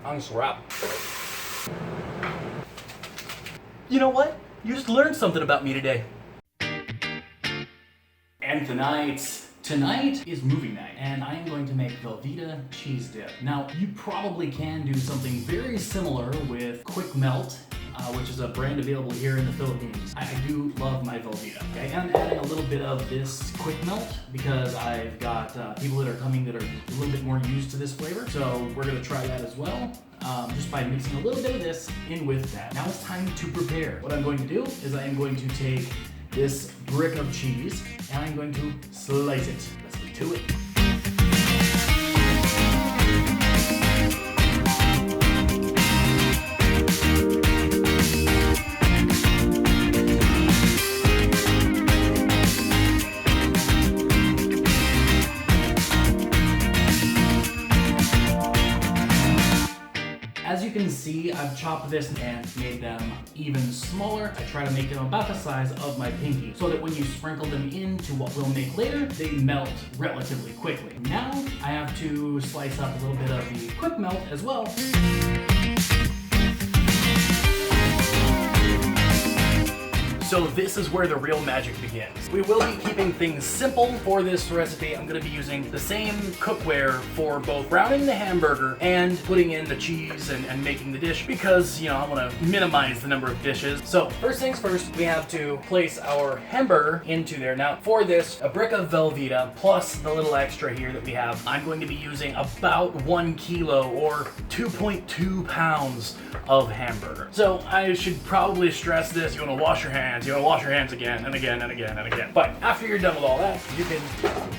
Thanks, wrap. You know what? You just learned something about me today. And tonight is movie night, and I am going to make Velveeta cheese dip. Now, you probably can do something very similar with Quick Melt, which is a brand available here in the Philippines. I do love my Velveeta. Okay, I'm adding a little bit of this Quick Melt because I've got people that are coming that are a little bit more used to this flavor. So we're gonna try that as well, just by mixing a little bit of this in with that. Now it's time to prepare. What I'm going to do is I am going to take this brick of cheese and I'm going to slice it. Let's get to it. As you can see, I've chopped this and made them even smaller. I try to make them about the size of my pinky so that when you sprinkle them into what we'll make later, they melt relatively quickly. Now I have to slice up a little bit of the Quick Melt as well. So this is where the real magic begins. We will be keeping things simple for this recipe. I'm gonna be using the same cookware for both browning the hamburger and putting in the cheese and making the dish because, you know, I wanna minimize the number of dishes. So first things first, we have to place our hamburger into there. Now for this, a brick of Velveeta plus the little extra here that we have, I'm going to be using about 1 kilo or 2.2 pounds of hamburger. So I should probably stress this, you wanna wash your hands. You want to wash your hands again and again and again and again. But after you're done with all that, you can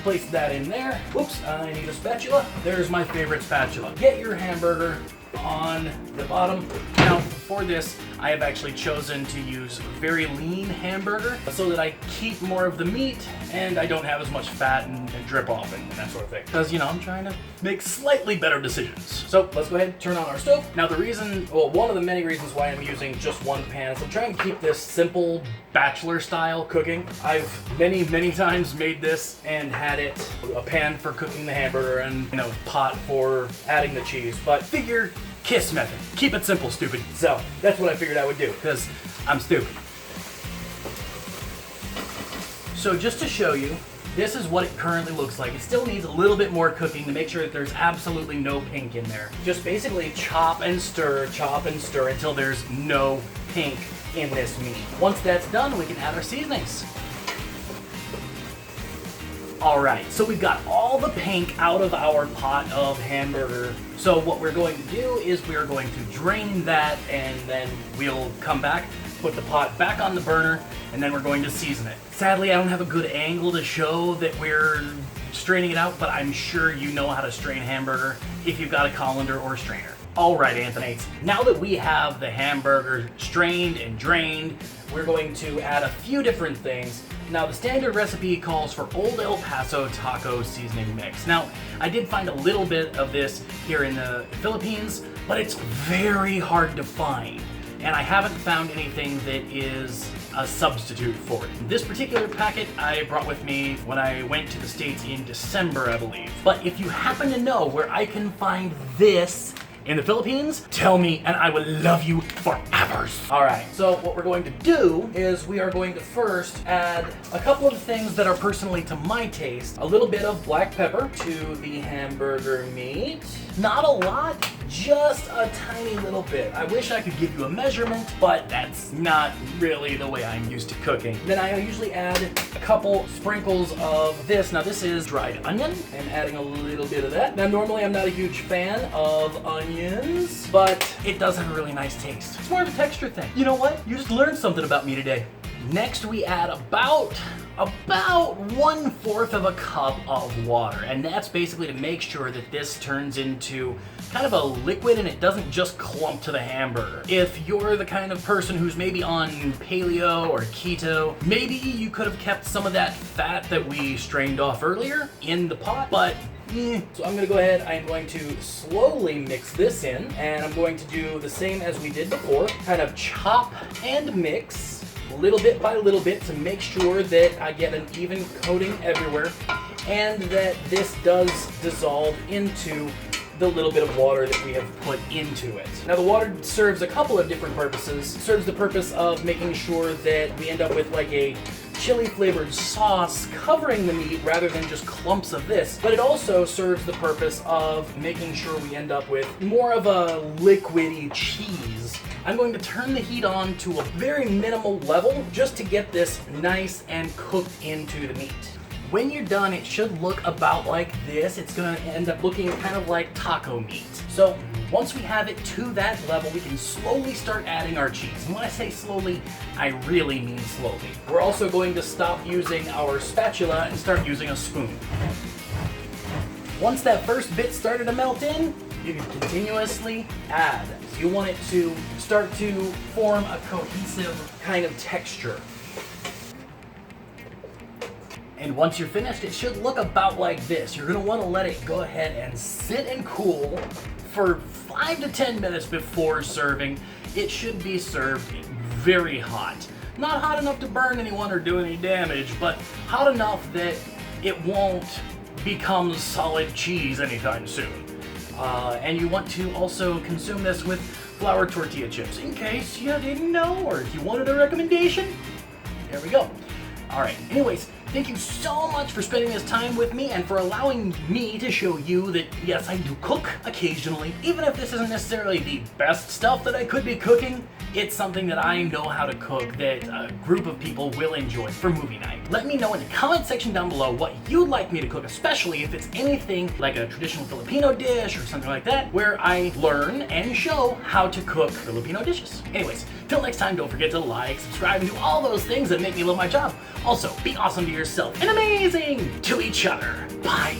place that in there. Oops, I need a spatula. There's my favorite spatula. Get your hamburger on the bottom. Now for this, I have actually chosen to use very lean hamburger so that I keep more of the meat and I don't have as much fat and drip off and that sort of thing. Because, you know, I'm trying to make slightly better decisions. So let's go ahead and turn on our stove. Now the reason, well, one of the many reasons why I'm using just one pan is I'm trying to keep this simple bachelor style cooking. I've many times made this and had it a pan for cooking the hamburger and, you know, pot for adding the cheese, but figure KISS method. Keep it simple, stupid. So that's what I figured I would do because I'm stupid. So just to show you, this is what it currently looks like. It still needs a little bit more cooking to make sure that there's absolutely no pink in there. Just basically chop and stir until there's no pink in this meat. Once that's done, we can add our seasonings. All right, so we've got all the pink out of our pot of hamburger. So what we're going to do is we are going to drain that and then we'll come back, put the pot back on the burner, and then we're going to season it. Sadly, I don't have a good angle to show that we're straining it out, but I'm sure you know how to strain hamburger if you've got a colander or strainer. All right, Anthonites, now that we have the hamburger strained and drained, we're going to add a few different things. Now, the standard recipe calls for Old El Paso taco seasoning mix. Now, I did find a little bit of this here in the Philippines, but it's very hard to find. And I haven't found anything that is a substitute for it. This particular packet I brought with me when I went to the States in December, I believe. But if you happen to know where I can find this in the Philippines, tell me and I will love you forever. All right, so what we're going to do is we are going to first add a couple of things that are personally to my taste. A little bit of black pepper to the hamburger meat. Not a lot, just a tiny little bit. I wish I could give you a measurement, but that's not really the way I'm used to cooking. Then I usually add a couple sprinkles of this. Now this is dried onion, and adding a little bit of that. Now normally I'm not a huge fan of onions, but it does have a really nice taste. It's more of a texture thing. You know what? You just learned something about me today. Next we add about 1/4 of a cup of water, and that's basically to make sure that this turns into kind of a liquid and it doesn't just clump to the hamburger. If you're the kind of person who's maybe on paleo or keto, maybe you could have kept some of that fat that we strained off earlier in the pot, but so I'm gonna go ahead, I'm going to slowly mix this in, and I'm going to do the same as we did before, kind of chop and mix little bit by little bit to make sure that I get an even coating everywhere and that this does dissolve into the little bit of water that we have put into it. Now the water serves a couple of different purposes. It serves the purpose of making sure that we end up with like a chili flavored sauce covering the meat rather than just clumps of this, but it also serves the purpose of making sure we end up with more of a liquidy cheese. I'm going to turn the heat on to a very minimal level just to get this nice and cooked into the meat. When you're done, it should look about like this. It's going to end up looking kind of like taco meat. So once we have it to that level, we can slowly start adding our cheese. And when I say slowly, I really mean slowly. We're also going to stop using our spatula and start using a spoon. Once that first bit started to melt in, you can continuously add. You want it to start to form a cohesive kind of texture. And once you're finished, it should look about like this. You're gonna wanna let it go ahead and sit and cool for 5 to 10 minutes before serving. It should be served very hot. Not hot enough to burn anyone or do any damage, but hot enough that it won't become solid cheese anytime soon. And you want to also consume this with flour tortilla chips, in case you didn't know or if you wanted a recommendation. There we go. All right, anyways, thank you so much for spending this time with me and for allowing me to show you that, yes, I do cook occasionally. Even if this isn't necessarily the best stuff that I could be cooking, it's something that I know how to cook that a group of people will enjoy for movie night. Let me know in the comment section down below what you'd like me to cook, especially if it's anything like a traditional Filipino dish or something like that, where I learn and show how to cook Filipino dishes. Anyways, till next time, don't forget to like, subscribe, and do all those things that make me love my job. Also, be awesome to yourself and amazing to each other. Bye.